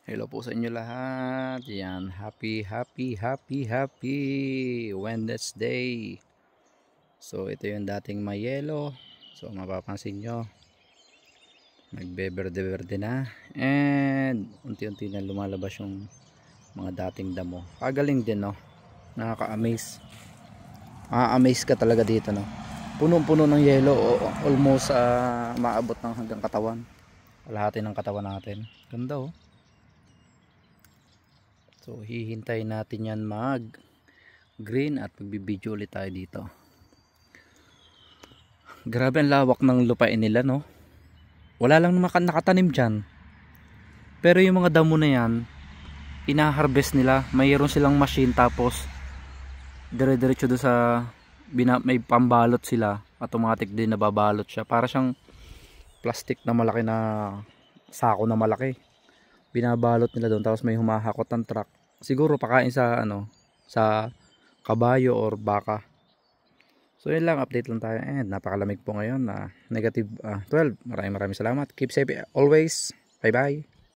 Hello po sa inyo lahat. Yan, happy Wednesday. So ito yung dating may yelo. So mapapansin nyo, nagbeberde-berde na. And unti-unti na lumalabas yung mga dating damo. Kagaling din, no? Nakaka-amaze. Ma-amaze ka talaga dito, no? Punong-puno ng yelo. Almost maabot ng hanggang katawan. Kalahati ng katawan natin. Ganda, oh. So hihintayin natin yan mag green at magbibideo ulit tayo dito. Grabe ang lawak ng lupain nila, no? Wala lang nakatanim dyan. Pero yung mga damo na yan, ina-harvest nila. Mayroon silang machine, tapos dire-diretso doon sa may pambalot sila. Automatic din nababalot siya. Para siyang plastic na malaki na sako na malaki. Binabalot nila doon, tapos may humahakot ng truck. Siguro pakain sa sa kabayo or baka. So yun lang, update lang tayo. And napakalamig po ngayon na negative 12. Maraming salamat. Keep safe always. Bye bye.